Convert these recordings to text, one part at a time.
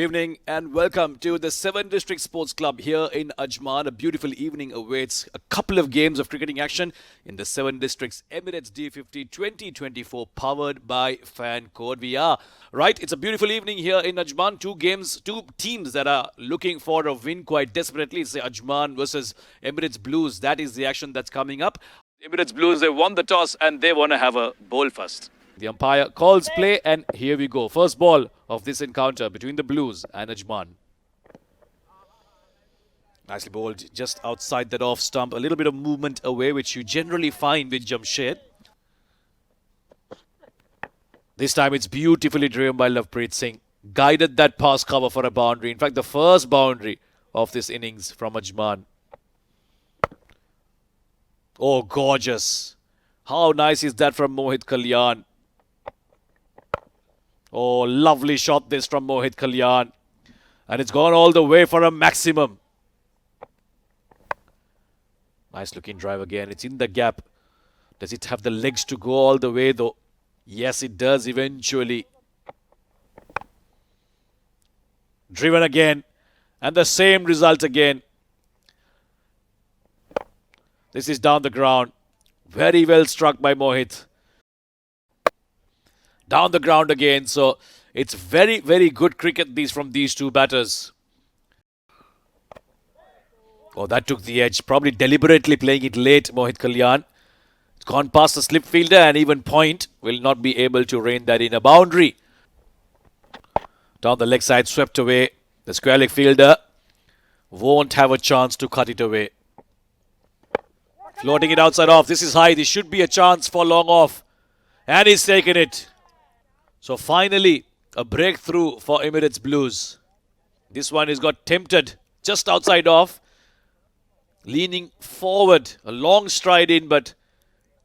evening and welcome to the 7 District Sports Club here in Ajman. A beautiful evening awaits a couple of games of cricketing action in the 7 Districts Emirates D50 2024 powered by Fancode. We are right. It's a beautiful evening here in Ajman. Two teams that are looking for a win quite desperately. It's the Ajman versus Emirates Blues. That is the action that's coming up. Emirates Blues, they won the toss and they want to have a bowl first. The umpire calls play and here we go. First ball of this encounter between the Blues and Ajman. Nicely bowled just outside that off stump. A little bit of movement away, which you generally find with Jamshed. This time it's beautifully driven by Lovepreet Singh. Guided that pass cover for a boundary. In fact, the first boundary of this innings from Ajman. Oh, gorgeous. How nice is that from Mohit Kalyan? Oh, lovely shot this from Mohit Kalyan. And it's gone all the way for a maximum. Nice looking drive again. It's in the gap. Does it have the legs to go all the way though? Yes, it does eventually. Driven again. And the same result again. This is down the ground. Very well struck by Mohit. Down the ground again. So it's very, very good cricket from these two batters. Oh, that took the edge. Probably deliberately playing it late, Mohit Kalyan. It's gone past the slip fielder and even Point will not be able to rein that in. A boundary. Down the leg side, swept away. The square leg fielder won't have a chance to cut it away. Floating it outside off. This is high. This should be a chance for long off. And he's taken it. So finally, a breakthrough for Emirates Blues. This one has got tempted just outside off. Leaning forward. A long stride in, but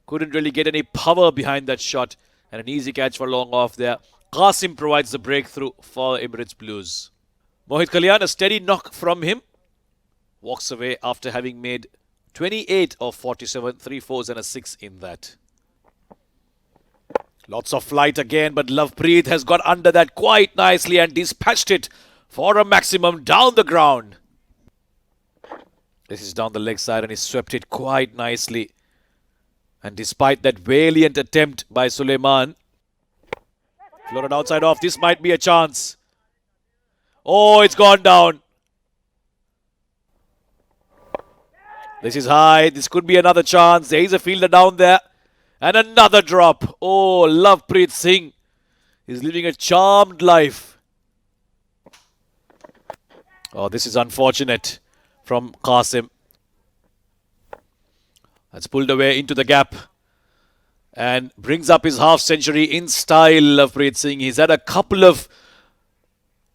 couldn't really get any power behind that shot. And an easy catch for long off there. Qasim provides the breakthrough for Emirates Blues. Mohit Kalyan, a steady knock from him. Walks away after having made 28 of 47, 3 fours and a 6 in that. Lots of flight again, but Lovepreet has got under that quite nicely and dispatched it for a maximum down the ground. This is down the leg side and he swept it quite nicely. And despite that valiant attempt by Suleiman, floated outside off. This might be a chance. Oh, it's gone down. This is high. This could be another chance. There is a fielder down there. And another drop. Oh, Lovepreet Singh is living a charmed life. Oh, this is unfortunate from Qasim. That's pulled away into the gap. And brings up his half century in style, Lovepreet Singh. He's had a couple of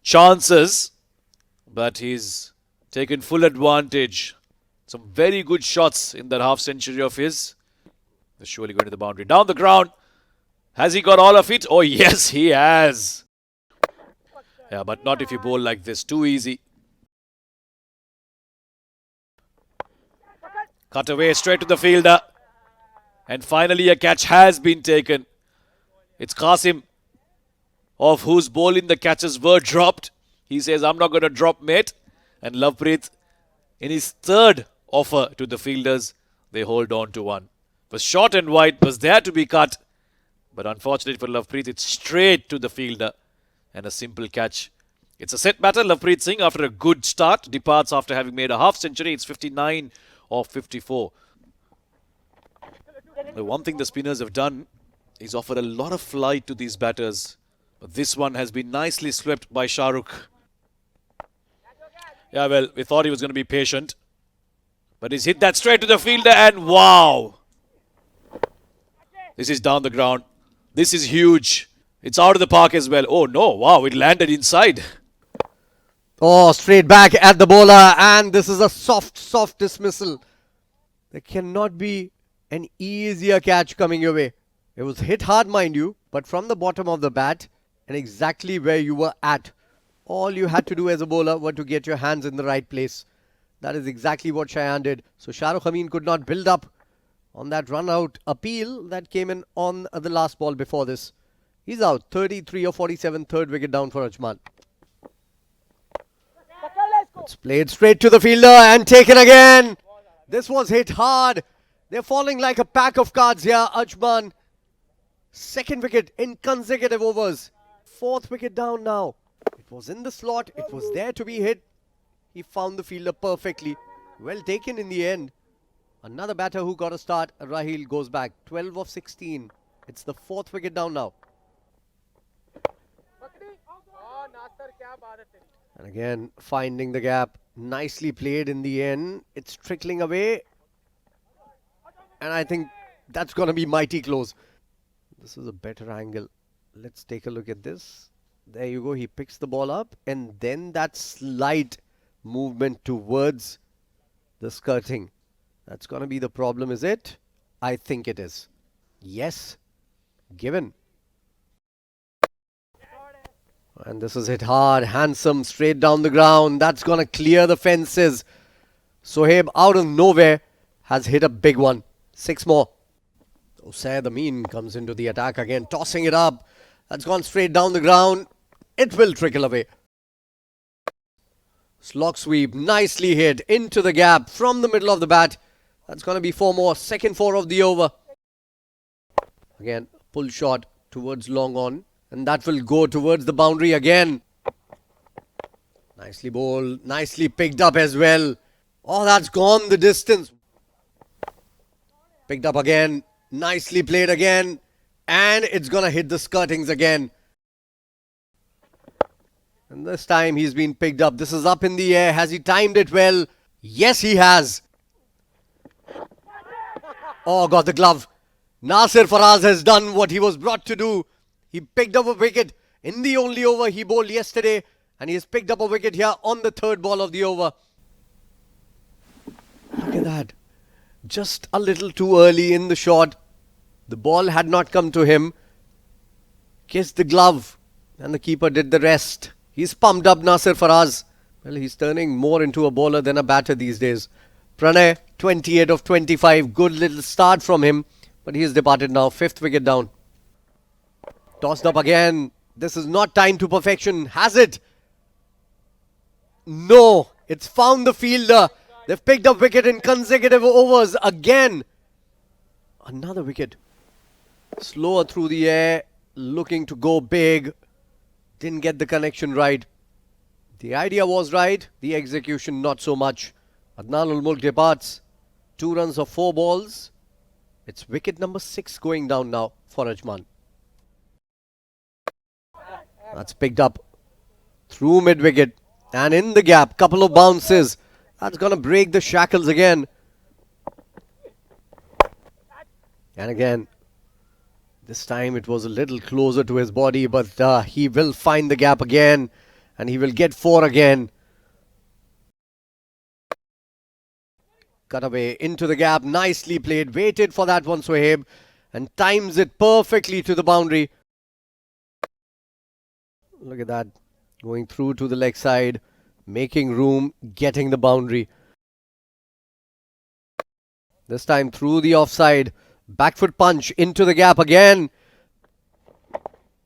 chances, but he's taken full advantage. Some very good shots in that half century of his. They're surely going to the boundary. Down the ground. Has he got all of it? Oh, yes, he has. Yeah, but not if you bowl like this. Too easy. Cut away straight to the fielder. And finally a catch has been taken. It's Qasim, of whose bowling the catches were dropped. He says, I'm not going to drop, mate. And Lovepreet, in his third offer to the fielders, they hold on to one. Was short and wide, was there to be cut. But unfortunately for Lovepreet, it's straight to the fielder. And a simple catch. It's a set batter. Lovepreet Singh, after a good start, departs after having made a half century. It's 59 of 54. The one thing the spinners have done is offered a lot of flight to these batters. But this one has been nicely swept by Shah Rukh. Yeah, well, we thought he was going to be patient. But he's hit that straight to the fielder and wow! This is down the ground. This is huge. It's out of the park as well. Oh no, wow, it landed inside. Oh, straight back at the bowler and this is a soft dismissal. There cannot be an easier catch coming your way. It was hit hard, mind you, but from the bottom of the bat and exactly where you were at. All you had to do as a bowler was to get your hands in the right place. That is exactly what Shayan did. So Shah Rukh Khan could not build up on that run-out appeal that came in on the last ball before this. He's out. 33 or 47, third wicket down for Ajman. It's played straight to the fielder and taken again. This was hit hard. They're falling like a pack of cards here, Ajman. Second wicket in consecutive overs. Fourth wicket down now. It was in the slot. It was there to be hit. He found the fielder perfectly. Well taken in the end. Another batter who got a start. Rahil goes back. 12 of 16. It's the fourth wicket down now. And again, finding the gap. Nicely played in the end. It's trickling away. And I think that's going to be mighty close. This is a better angle. Let's take a look at this. There you go. He picks the ball up. And then that slight movement towards the skirting. That's going to be the problem, is it? I think it is. Yes. Given. And this is hit hard. Handsome. Straight down the ground. That's going to clear the fences. Sohaib out of nowhere has hit a big one. 6 more. Usaid Amin comes into the attack again. Tossing it up. That's gone straight down the ground. It will trickle away. Slog sweep. Nicely hit into the gap from the middle of the bat. That's going to be 4 more. Second 4 of the over. Again, pull shot towards long on. And that will go towards the boundary again. Nicely bowled. Nicely picked up as well. Oh, that's gone the distance. Picked up again. Nicely played again. And it's going to hit the skirtings again. And this time he's been picked up. This is up in the air. Has he timed it well? Yes, he has. Oh, got the glove. Nasir Faraz has done what he was brought to do. He picked up a wicket in the only over he bowled yesterday. And he has picked up a wicket here on the third ball of the over. Look at that. Just a little too early in the shot. The ball had not come to him. Kissed the glove. And the keeper did the rest. He's pumped up, Nasir Faraz. Well, he's turning more into a bowler than a batter these days. Pranay, 28 of 25. Good little start from him. But he has departed now. 5th wicket down. Tossed up again. This is not timed to perfection. Has it? No. It's found the fielder. They've picked up wicket in consecutive overs again. Another wicket. Slower through the air. Looking to go big. Didn't get the connection right. The idea was right. The execution not so much. Adnan ul Mulk departs. 2 runs of 4 balls. It's wicket number 6 going down now for Ajman. That's picked up through mid-wicket. And in the gap, couple of bounces. That's going to break the shackles again. And again, this time it was a little closer to his body, but he will find the gap again. And he will get 4 again. Cut away into the gap. Nicely played. Waited for that one, Sohaib. And times it perfectly to the boundary. Look at that. Going through to the leg side. Making room. Getting the boundary. This time through the offside. Back foot punch into the gap again.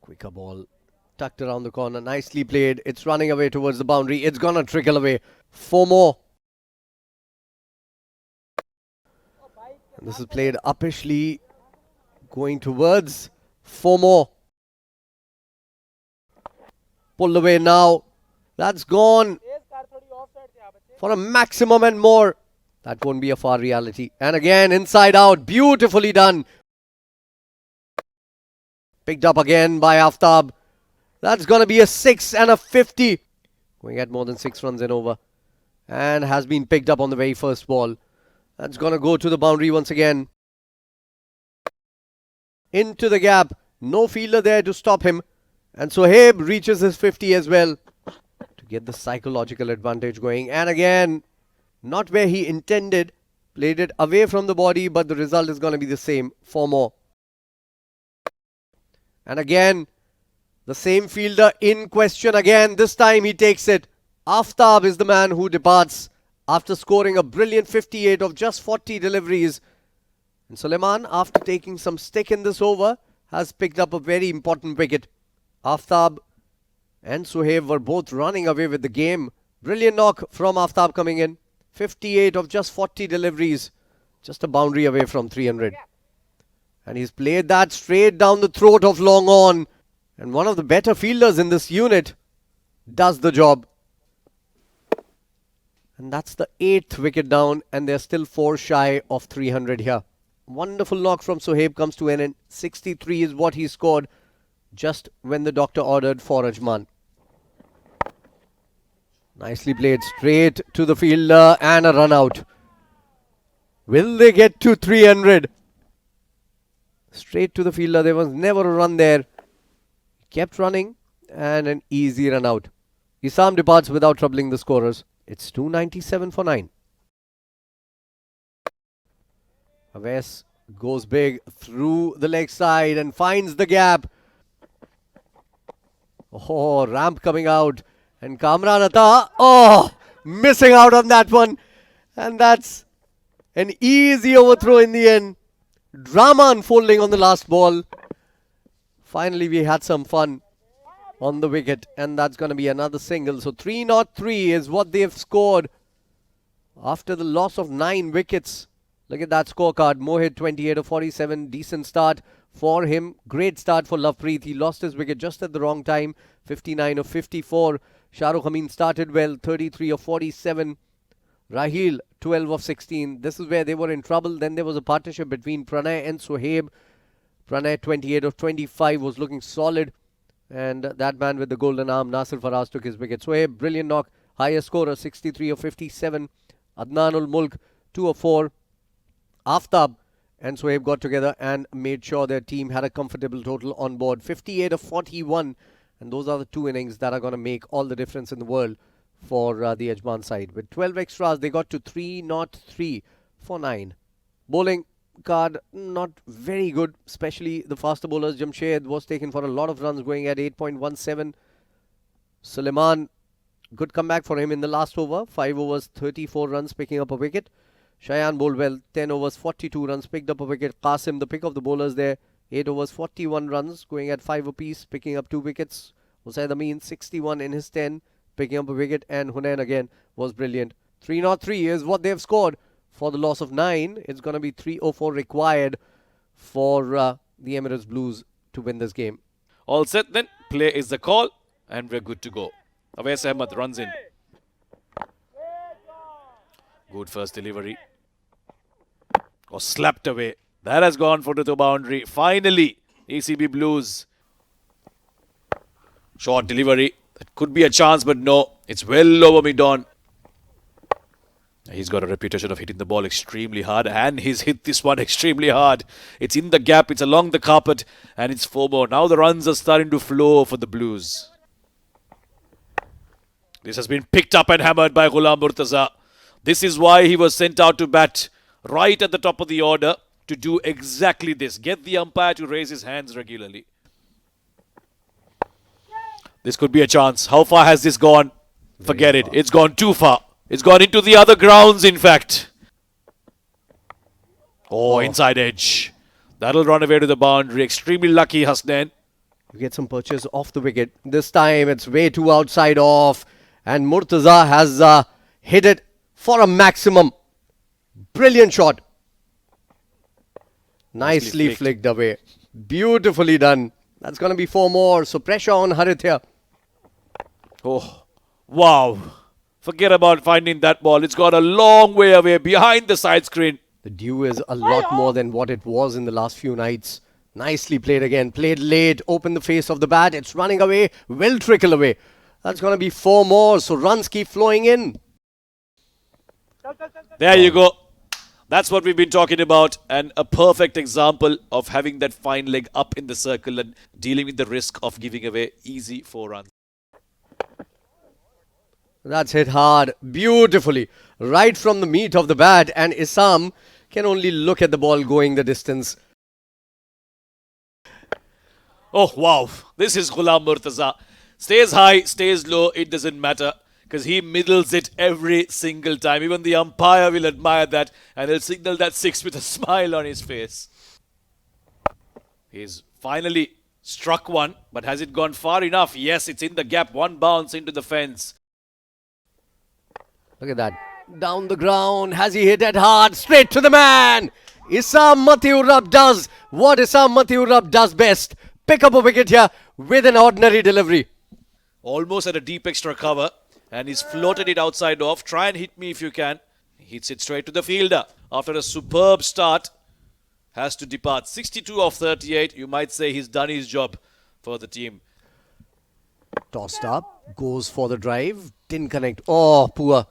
Quicker ball. Tucked around the corner. Nicely played. It's running away towards the boundary. It's gonna trickle away. 4 more. And this is played uppishly. Going towards 4 more. Pulled away now. That's gone. For a maximum and more. That won't be a far reality. And again, inside out. Beautifully done. Picked up again by Aftab. That's going to be a 6 and a 50. Going at more than 6 runs and over. And has been picked up on the very first ball. That's going to go to the boundary once again. Into the gap. No fielder there to stop him. And Sohaib reaches his 50 as well. To get the psychological advantage going. And again, not where he intended. Played it away from the body, but the result is going to be the same. 4 more. And again, the same fielder in question again. This time he takes it. Aftab is the man who departs after scoring a brilliant 58 of just 40 deliveries. And Suleiman, after taking some stick in this over, has picked up a very important wicket. Aftab and Sohaib were both running away with the game Brilliant knock from Aftab coming in. 58 of just 40 deliveries. Just a boundary away from 300. And he's played that straight down the throat of long on. And one of the better fielders in this unit does the job. And that's the 8th wicket down, and they're still 4 shy of 300 here. Wonderful knock from Sohaib comes to an end. 63 is what he scored just when the doctor ordered for Ajman. Nicely played straight to the fielder and a run out. Will they get to 300? Straight to the fielder. There was never a run there. Kept running and an easy run out. Isam departs without troubling the scorers. It's 297 for 9. Aves goes big through the leg side and finds the gap. Oh, ramp coming out. And Kamran Atta, missing out on that one. And that's an easy overthrow in the end. Drama unfolding on the last ball. Finally, we had some fun on the wicket. And that's going to be another single. So 303 is what they've scored after the loss of 9 wickets. Look at that scorecard. Mohit 28 of 47. Decent start for him. Great start for Lovepreet. He lost his wicket just at the wrong time. 59 of 54. Shahrukh Amin started well. 33 of 47. Raheel 12 of 16. This is where they were in trouble. Then there was a partnership between Pranay and Sohaib. Pranay 28 of 25 was looking solid. And that man with the golden arm, Nasir Faraz, took his wicket. Sohaib, brilliant knock. Highest scorer, 63 of 57. Adnan ul Mulk 2 of 4. Aftab and Sohaib got together and made sure their team had a comfortable total on board. 58 of 41. And those are the 2 innings that are going to make all the difference in the world for the Ajman side. With 12 extras, they got to 303 for 9. Bowling card, not very good, especially the faster bowlers. Jamshed was taken for a lot of runs, going at 8.17. Suleiman, good comeback for him in the last over. 5 overs, 34 runs, picking up a wicket. Shayan bowled well, 10 overs, 42 runs, picked up a wicket. Qasim, the pick of the bowlers there, 8 overs, 41 runs, going at 5 apiece, picking up 2 wickets. Hussain Amin, 61 in his 10, picking up a wicket. And Hunain again was brilliant. 303 is what they've scored for the loss of 9. It's going to be 304 required for the Emirates Blues to win this game. All set then. Play is the call and we're good to go. Awais Ahmed runs in. Good first delivery. Slapped away. That has gone for the boundary. Finally, ECB Blues. Short delivery. That could be a chance, but no. It's well over mid-on. He's got a reputation of hitting the ball extremely hard, and he's hit this one extremely hard. It's in the gap, it's along the carpet, and it's 4 more. Now the runs are starting to flow for the Blues. This has been picked up and hammered by Ghulam Murtaza. This is why he was sent out to bat right at the top of the order to do exactly this. Get the umpire to raise his hands regularly. This could be a chance. How far has this gone? Forget it. It's gone too far. It's gone into the other grounds, in fact. Inside edge. That'll run away to the boundary. Extremely lucky, Hasnain. You get some purchase off the wicket. This time it's way too outside off. And Murtaza has hit it for a maximum. Brilliant shot. Nicely flicked away. Beautifully done. That's going to be 4 more. So pressure on Harith here. Oh, wow. Forget about finding that ball. It's gone a long way away behind the side screen. The dew is a lot more than what it was in the last few nights. Nicely played again. Played late. Opened the face of the bat. It's running away. Will trickle away. That's going to be 4 more. So runs keep flowing in. There you go. That's what we've been talking about. And a perfect example of having that fine leg up in the circle and dealing with the risk of giving away easy 4 runs. That's hit hard, beautifully, right from the meat of the bat, and Isam can only look at the ball going the distance. Oh, wow. This is Ghulam Murtaza. Stays high, stays low, it doesn't matter, because he middles it every single time. Even the umpire will admire that, and he'll signal that 6 with a smile on his face. He's finally struck one, but has it gone far enough? Yes, it's in the gap. 1 bounce into the fence. Look at that. Down the ground. Has he hit it hard? Straight to the man. Issam Matiurab does what Issam Matiurab does best. Pick up a wicket here with an ordinary delivery. Almost at a deep extra cover. And he's floated it outside off. Try and hit me if you can. He hits it straight to the fielder. After a superb start, has to depart. 62 off 38. You might say he's done his job for the team. Tossed up. Goes for the drive. Didn't connect. Oh, poor.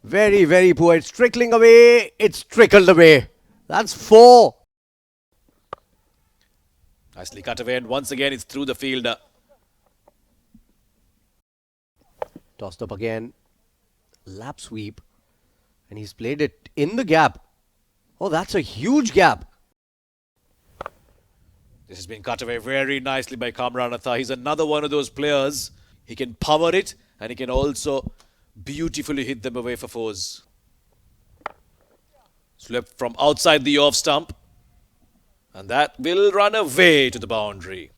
Very, very poor. It's trickling away. It's trickled away. That's 4. Nicely cut away. And once again, it's through the fielder. Tossed up again. Lap sweep. And he's played it in the gap. Oh, that's a huge gap. This has been cut away very nicely by Kamran Athar. He's another one of those players. He can power it and he can also beautifully hit them away for fours. Swept from outside the off stump. And that will run away to the boundary.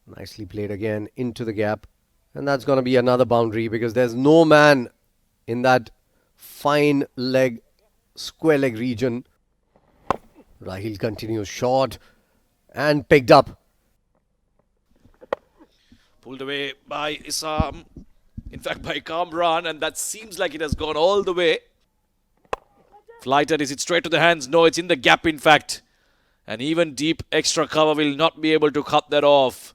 Nicely played again into the gap. And that's going to be another boundary because there's no man in that fine leg, square leg region. Rahil continues short and picked up. Pulled away by Issam. In fact, by Kamran. And that seems like it has gone all the way. Flighted. Is it straight to the hands? No, it's in the gap, in fact. And even deep extra cover will not be able to cut that off.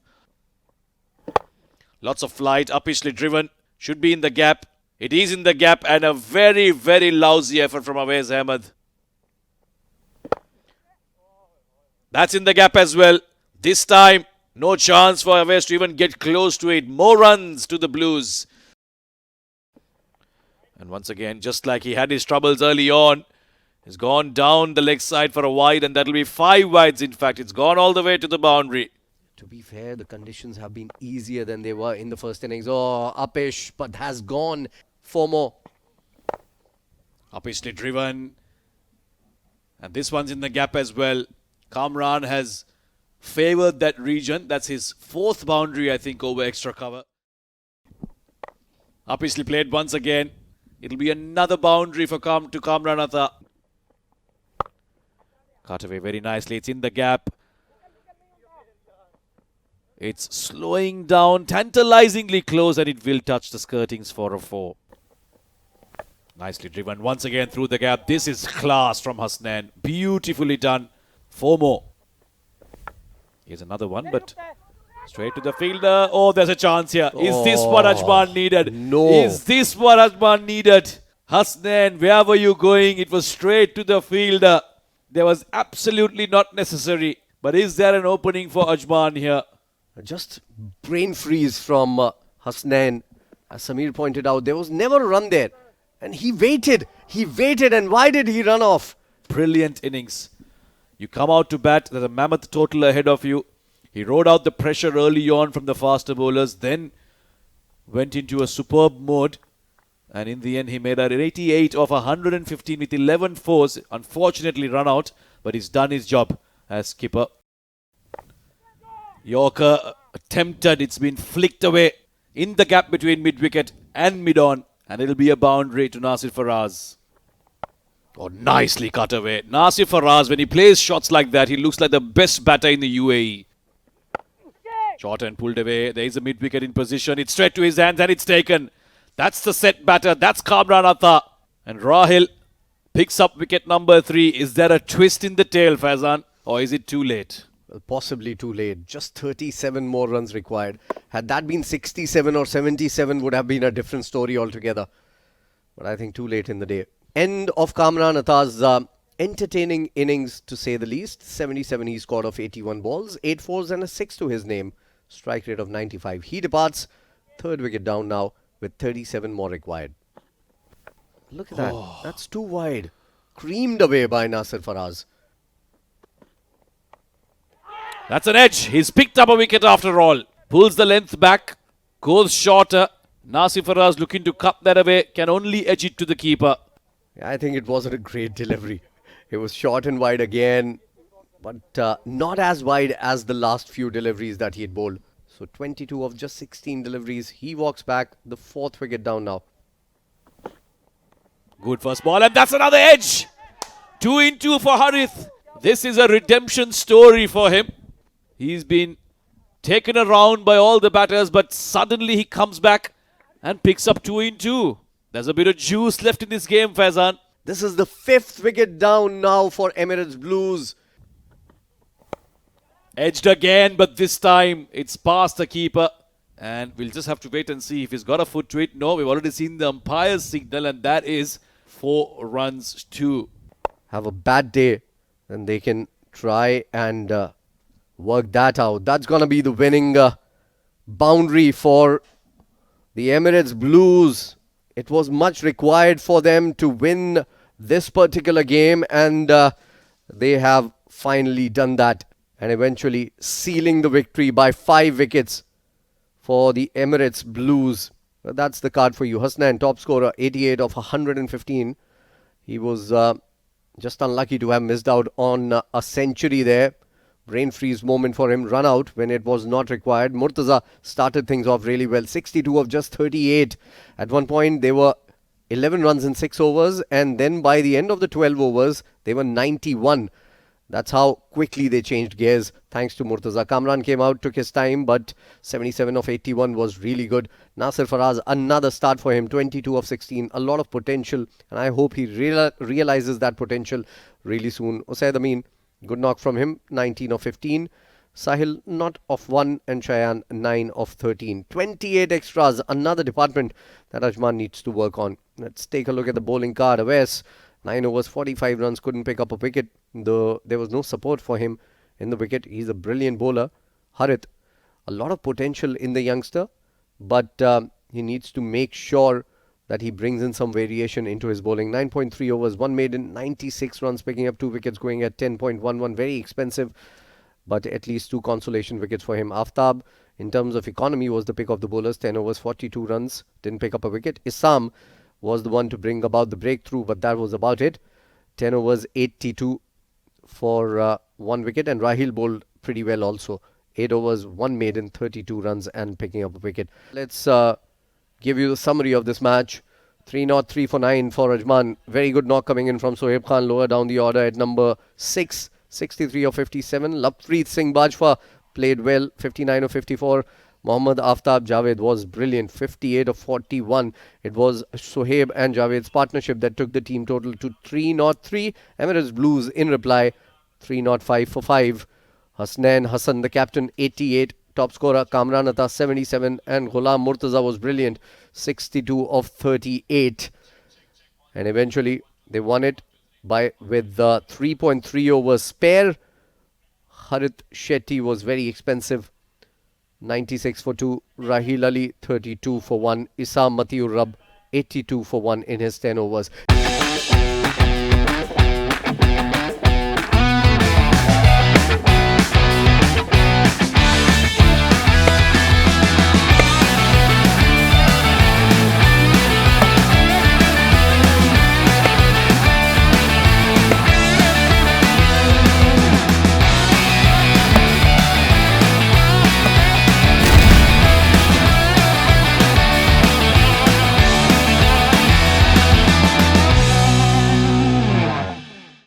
Lots of flight, uppishly driven. Should be in the gap. It is in the gap and a very, very lousy effort from Awais Ahmed. That's in the gap as well. This time, no chance for Awais to even get close to it. More runs to the Blues. And once again, just like he had his troubles early on, he's gone down the leg side for a wide and that'll be 5 wides in fact. It's gone all the way to the boundary. To be fair, the conditions have been easier than they were in the first innings. Oh, uppish, but has gone 4 more. Uppishly driven. And this one's in the gap as well. Kamran has favoured that region. That's his 4th boundary, I think, over extra cover. Uppishly played once again. It'll be another boundary for Kamran Athar. Cut away very nicely. It's in the gap. It's slowing down, tantalizingly close, and it will touch the skirtings for a 4. Nicely driven once again through the gap. This is class from Hasnain. Beautifully done. 4 more. Here's another one, but straight to the fielder. Oh, there's a chance here. Is this what Ajman needed? No. Is this what Ajman needed? Hasnain, where were you going? It was straight to the fielder. There was absolutely not necessary. But is there an opening for Ajman here? Just brain freeze from Hasnain. As Samir pointed out, there was never a run there. And he waited. And why did he run off? Brilliant innings. You come out to bat, there's a mammoth total ahead of you. He rode out the pressure early on from the faster bowlers, then went into a superb mode. And in the end, he made an 88 of 115 with 11 fours. Unfortunately run out, but he's done his job as skipper. Yorker attempted, it's been flicked away in the gap between mid-wicket and mid-on. And it'll be a boundary to Nasir Faraz. Oh, nicely cut away. Nasir Faraz, when he plays shots like that, he looks like the best batter in the UAE. Short and pulled away. There is a mid-wicket in position. It's straight to his hands and it's taken. That's the set batter. That's Kamran Athar. And Rahil picks up wicket number 3. Is there a twist in the tail, Faizan? Or is it too late? Well, possibly too late. Just 37 more runs required. Had that been 67 or 77 would have been a different story altogether. But I think too late in the day. End of Kamran Athar's entertaining innings to say the least. 77 he scored off 81 balls. 8 fours and a 6 to his name. Strike rate of 95. He departs. 3rd wicket down now with 37 more required. Look at that. That's too wide. Creamed away by Nasir Faraz. That's an edge. He's picked up a wicket after all. Pulls the length back. Goes shorter. Nasir Faraz looking to cut that away. Can only edge it to the keeper. I think it wasn't a great delivery. It was short and wide again. But not as wide as the last few deliveries that he had bowled. So 22 of just 16 deliveries. He walks back. The 4th wicket down now. Good first ball, and that's another edge. 2 in 2 for Harith. This is a redemption story for him. He's been taken around by all the batters, but suddenly he comes back and picks up 2 in 2. There's a bit of juice left in this game, Faizan. This is the 5th wicket down now for Emirates Blues. Edged again, but this time it's past the keeper. And we'll just have to wait and see if he's got a foot to it. No, we've already seen the umpire's signal, and that is 4 runs to. Have a bad day, then they can try and work that out. That's going to be the winning boundary for the Emirates Blues. It was much required for them to win this particular game, and they have finally done that, and eventually sealing the victory by 5 wickets for the Emirates Blues. That's the card for you. Hasnain, top scorer, 88 of 115. He was just unlucky to have missed out on a century there. Brain freeze moment for him. Run out when it was not required. Murtaza started things off really well. 62 of just 38. At one point, they were 11 runs in 6 overs. And then by the end of the 12 overs, they were 91. That's how quickly they changed gears, thanks to Murtaza. Kamran came out, took his time, but 77 of 81 was really good. Nasir Faraz, another start for him, 22 of 16. A lot of potential, and I hope he realizes that potential really soon. Usaid Amin, good knock from him, 19 of 15. Sahil, not of 1, and Shayan, 9 of 13. 28 extras, another department that Ajman needs to work on. Let's take a look at the bowling card. Awais, 9 overs, 45 runs, couldn't pick up a wicket. There was no support for him in the wicket. He's a brilliant bowler. Harith, a lot of potential in the youngster, but he needs to make sure that he brings in some variation into his bowling. 9.3 overs, 1 maiden, 96 runs, picking up 2 wickets, going at 10.11. Very expensive, but at least 2 consolation wickets for him. Aftab, in terms of economy, was the pick of the bowlers. 10 overs, 42 runs, didn't pick up a wicket. Issam was the one to bring about the breakthrough, but that was about it. 10 overs, 82 for 1 wicket, and Rahil bowled pretty well also. 8 overs, 1 maiden, 32 runs, and picking up a wicket. Let's give you the summary of this match. 3 not 3 for 9 for Ajman. Very good knock coming in from Sohaib Khan, lower down the order at number 6. 63 of 57. Lappreet Singh Bajwa played well, 59 of 54. Mohammad Aftab Javed was brilliant, 58 of 41. It was Sohaib and Javed's partnership that took the team total to 3 not 3. Emirates Blues in reply, 3 not 5 for 5. Hasnain Hassan, the captain, 88. Top scorer Kamran Atta, 77. And Ghulam Murtaza was brilliant, 62 of 38. And eventually they won it with 3.3 overs spare. Harith Shetty was very expensive, 96 for 2. Rahil Ali, 32 for 1. Issam Matiur Rab, 82 for 1 in his 10 overs.